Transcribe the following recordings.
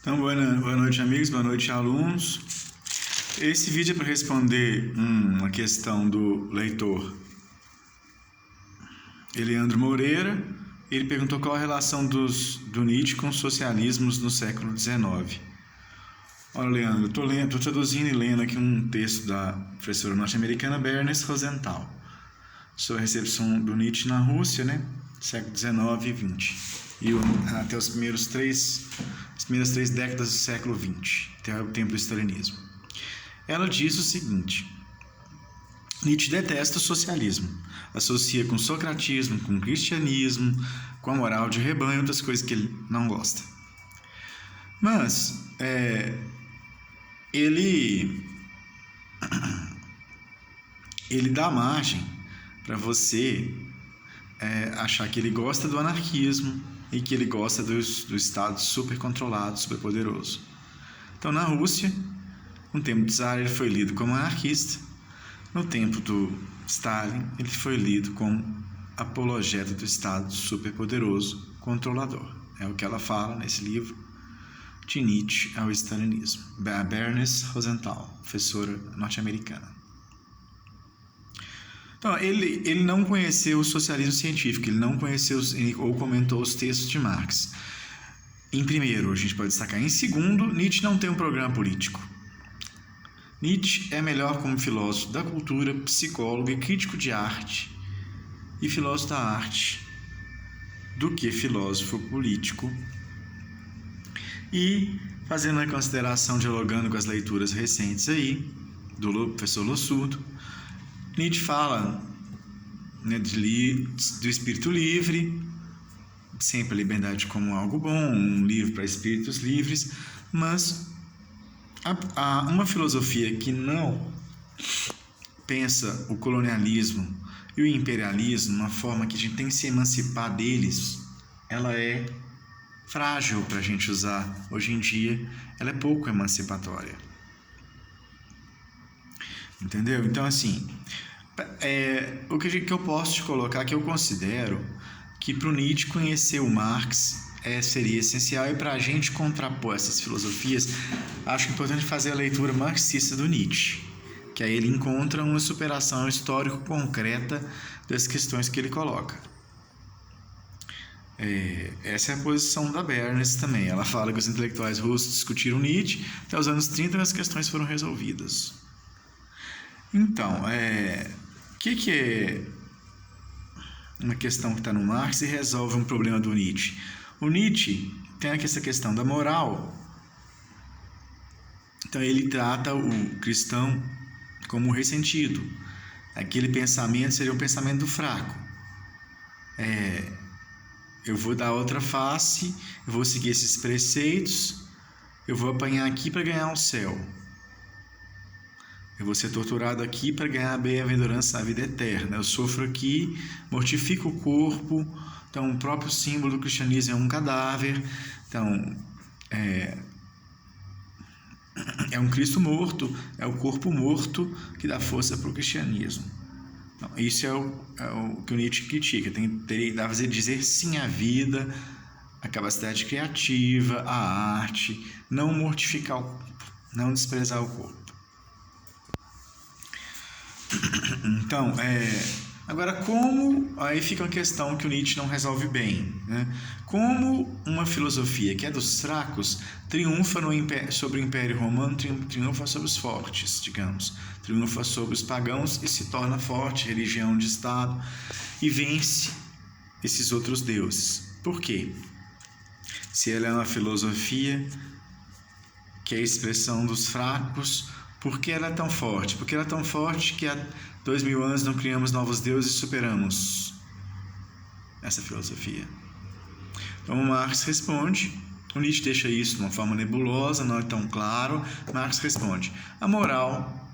Então, boa noite, amigos, boa noite, alunos. Esse vídeo é para responder uma questão do leitor Eleandro Moreira. Ele perguntou qual a relação do Nietzsche com os socialismos no século XIX. Olha, Leandro, estou traduzindo e lendo aqui um texto da professora norte-americana Bernice Rosenthal sobre a recepção do Nietzsche na Rússia, né? Século XIX e XX. E até as primeiras três décadas do século XX, até o tempo do stalinismo. Ela diz o seguinte: Nietzsche detesta o socialismo, associa com o socratismo, com o cristianismo, com a moral de rebanho, outras coisas que ele não gosta. Mas ele dá margem para você achar que ele gosta do anarquismo e que ele gosta do Estado super controlado, super poderoso. Então, na Rússia, no tempo do Tsar, ele foi lido como anarquista. No tempo do Stalin, ele foi lido como apologeta do Estado super poderoso, controlador. É o que ela fala nesse livro, de Nietzsche ao stalinismo. Bernice Rosenthal, professora norte-americana. Então, ele não conheceu o socialismo científico, ele não conheceu ou comentou os textos de Marx. Em primeiro, a gente pode destacar. Em segundo, Nietzsche não tem um programa político. Nietzsche é melhor como filósofo da cultura, psicólogo e crítico de arte e filósofo da arte do que filósofo político. E, fazendo a consideração, dialogando com as leituras recentes aí, do professor Lossurdo, Nietzsche fala, né, do espírito livre, sempre a liberdade como algo bom, um livro para espíritos livres, mas uma filosofia que não pensa o colonialismo e o imperialismo de uma forma que a gente tem que se emancipar deles, ela é frágil para a gente usar hoje em dia, ela é pouco emancipatória. Entendeu? Então, assim, o que eu posso te colocar, que eu considero que para o Nietzsche conhecer o Marx seria essencial, e para a gente contrapor essas filosofias, acho importante fazer a leitura marxista do Nietzsche, que aí ele encontra uma superação histórico concreta das questões que ele coloca. Essa é a posição da Bernice também. Ela fala que os intelectuais russos discutiram Nietzsche, até os anos 30 as questões foram resolvidas. Então, o que é uma questão que está no Marx e resolve um problema do Nietzsche? O Nietzsche tem aqui essa questão da moral. Então, ele trata o cristão como ressentido. Aquele pensamento seria o pensamento do fraco. Eu vou dar outra face, eu vou seguir esses preceitos, eu vou apanhar aqui para ganhar o céu. Eu vou ser torturado aqui para ganhar a bem-aventurança da vida eterna. Eu sofro aqui, mortifico o corpo. Então, o próprio símbolo do cristianismo é um cadáver. Então, é um Cristo morto, é o corpo morto que dá força para o cristianismo. Então, isso é o que o Nietzsche critica. Dá fazer dizer sim à vida, a capacidade criativa, a arte, não mortificar o corpo, não desprezar o corpo. Então, agora aí fica uma questão que o Nietzsche não resolve bem, né? Como uma filosofia que é dos fracos triunfa sobre o Império Romano, triunfa sobre os fortes, digamos, triunfa sobre os pagãos e se torna forte, religião de Estado, e vence esses outros deuses. Por quê? Se ela é uma filosofia que é a expressão dos fracos, por que ela é tão forte? Porque ela é tão forte que há 2000 anos não criamos novos deuses e superamos essa filosofia. Então, Marx responde, o Nietzsche deixa isso de uma forma nebulosa, não é tão claro. Marx responde: a moral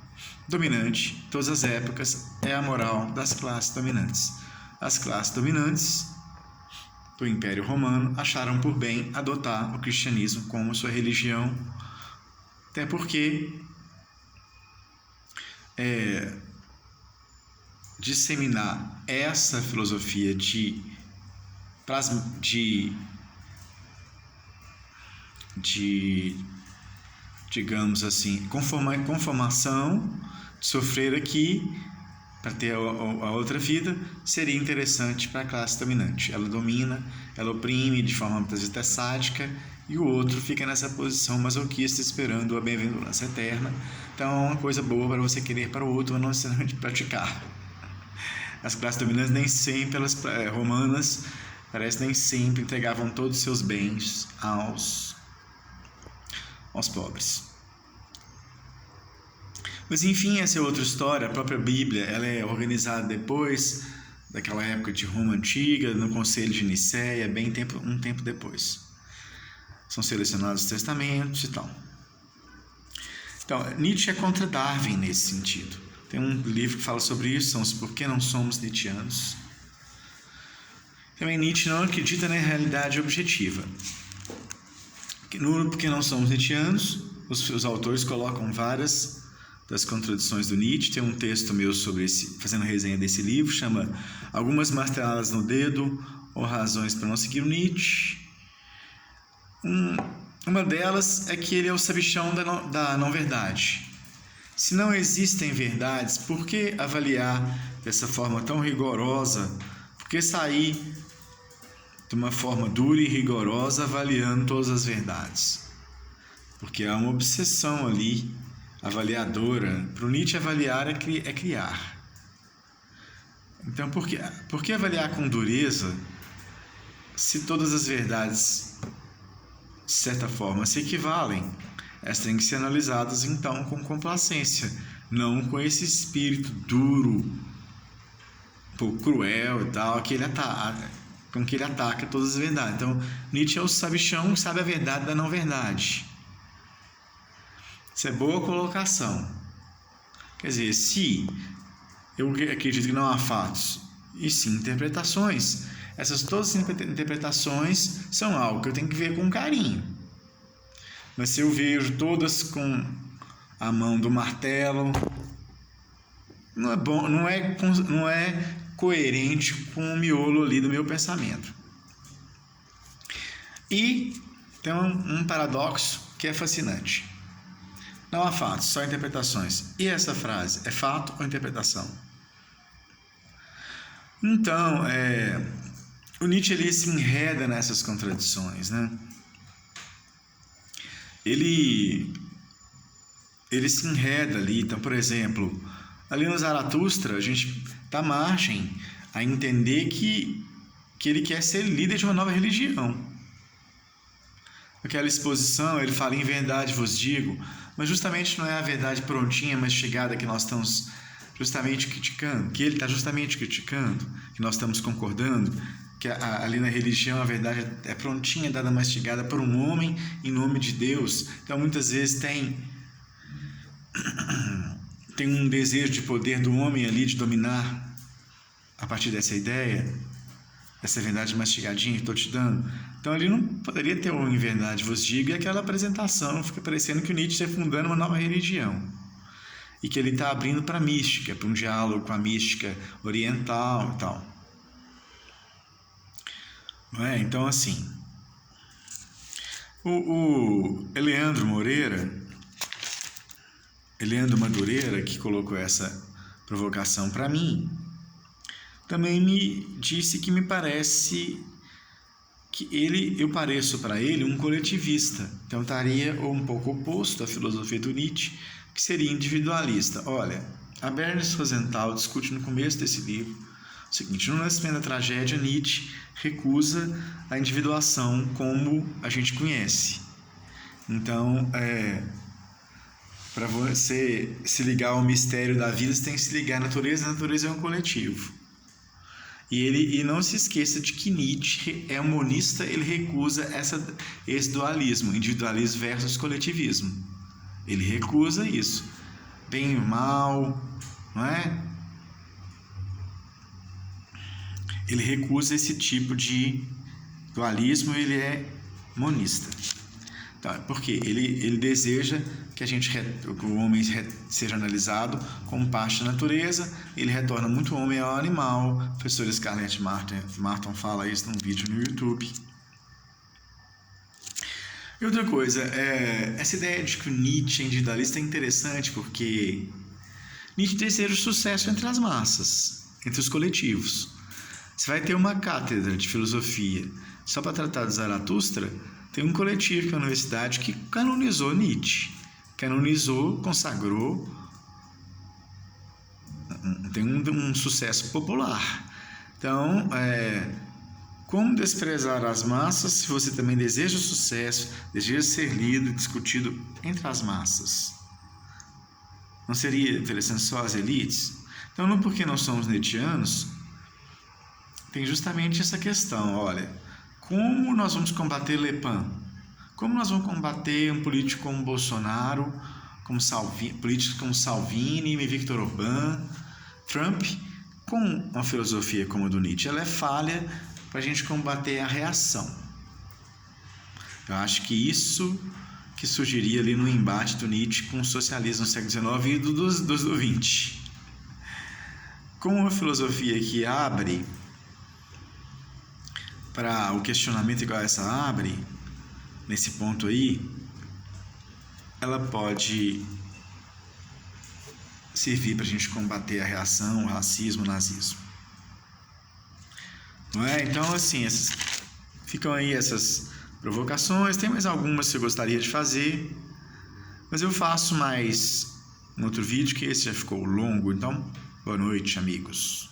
dominante em todas as épocas é a moral das classes dominantes. As classes dominantes do Império Romano acharam por bem adotar o cristianismo como sua religião, até porque disseminar essa filosofia de digamos assim, conformação, de sofrer aqui para ter a outra vida, seria interessante para a classe dominante. Ela domina, ela oprime de forma muitas vezes até sádica, e o outro fica nessa posição masoquista esperando a bem-aventurança eterna. Então é uma coisa boa para você querer para o outro, mas não necessariamente praticar. As classes dominantes nem sempre, elas romanas, parece nem sempre entregavam todos os seus bens aos pobres. Mas enfim, essa é outra história. A própria Bíblia, ela é organizada depois daquela época de Roma antiga, no Concílio de Nicéia, um tempo depois. São selecionados os testamentos e tal. Então, Nietzsche é contra Darwin nesse sentido. Tem um livro que fala sobre isso, são os Por que não somos Nietzscheanos. Também Nietzsche não acredita na realidade objetiva. No Por que não somos Nietzscheanos, os autores colocam várias das contradições do Nietzsche. Tem um texto meu sobre fazendo resenha desse livro, chama Algumas Marteladas no Dedo ou Razões para Não Seguir o Nietzsche. Uma delas é que ele é o sabichão da não-verdade. Se não existem verdades, por que avaliar dessa forma tão rigorosa? Por que sair de uma forma dura e rigorosa avaliando todas as verdades? Porque há uma obsessão ali avaliadora. Para o Nietzsche, avaliar é criar. Então, por que avaliar com dureza se todas as verdades, de certa forma, se equivalem? Elas têm que ser analisadas, então, com complacência, não com esse espírito duro, um pouco cruel e tal, com que ele ataca todas as verdades. Então, Nietzsche é o sabichão que sabe a verdade da não-verdade. Isso é boa colocação. Quer dizer, se eu acredito que não há fatos, e sim interpretações, todas as interpretações são algo que eu tenho que ver com carinho. Mas se eu vejo todas com a mão do martelo, não é bom, não é coerente com o miolo ali do meu pensamento. E tem um paradoxo que é fascinante. Não há fatos, só interpretações. E essa frase, é fato ou interpretação? Então, o Nietzsche ele se enreda nessas contradições, né? Ele se enreda ali. Então, por exemplo, ali no Zaratustra, a gente dá margem a entender que ele quer ser líder de uma nova religião. Aquela exposição, ele fala, em verdade vos digo, mas justamente não é a verdade prontinha, mas chegada, que nós estamos justamente criticando, que ele está justamente criticando, que nós estamos concordando, que ali na religião a verdade é prontinha, dada mastigada por um homem em nome de Deus. Então muitas vezes tem um desejo de poder do homem ali, de dominar a partir dessa ideia, essa verdade mastigadinha que estou te dando. Então ali não poderia ter um em verdade vos digo, e aquela apresentação fica parecendo que o Nietzsche está fundando uma nova religião e que ele está abrindo para a mística, para um diálogo com a mística oriental e tal. Não é? Então, assim, o Eleandro Madureira, que colocou essa provocação para mim, também me disse que me parece que eu pareço para ele um coletivista. Então estaria um pouco oposto à filosofia do Nietzsche, que seria individualista. Olha, a Bernice Rosenthal discute no começo desse livro o seguinte: no Nascimento da Tragédia, Nietzsche recusa a individuação como a gente conhece. Então, para você se ligar ao mistério da vida, você tem que se ligar à natureza. A natureza é um coletivo. E não se esqueça de que Nietzsche é um monista, ele recusa esse dualismo, individualismo versus coletivismo. Ele recusa isso. Bem e mal, não é? Ele recusa esse tipo de dualismo, ele é monista. Então, porque ele deseja que o homem seja analisado como parte da natureza. Ele retorna muito o homem ao animal. A professora Scarlett Martin fala isso num vídeo no YouTube. E outra coisa, essa ideia de que o Nietzsche é individualista é interessante porque Nietzsche deseja o sucesso entre as massas, entre os coletivos. Você vai ter uma cátedra de filosofia só para tratar de Zaratustra, tem um coletivo que é a universidade que canonizou Nietzsche, canonizou, consagrou, tem um sucesso popular. Então, como desprezar as massas se você também deseja o sucesso, deseja ser lido, discutido entre as massas? Não seria interessante só as elites? Então, não porque nós somos nietzschianos, tem justamente essa questão, olha, como nós vamos combater Le Pen? Como nós vamos combater um político como Bolsonaro, políticos como Salvini, Viktor Orbán, Trump, com uma filosofia como a do Nietzsche? Ela é falha para a gente combater a reação. Eu acho que isso que surgiria ali no embate do Nietzsche com o socialismo no século XIX e do XX. Com uma filosofia que abre para o questionamento igual essa abre, nesse ponto aí, ela pode servir para a gente combater a reação, o racismo, o nazismo. Não é? Então, assim, ficam aí essas provocações. Tem mais algumas que eu gostaria de fazer, mas eu faço mais um outro vídeo, que esse já ficou longo. Então, boa noite, amigos.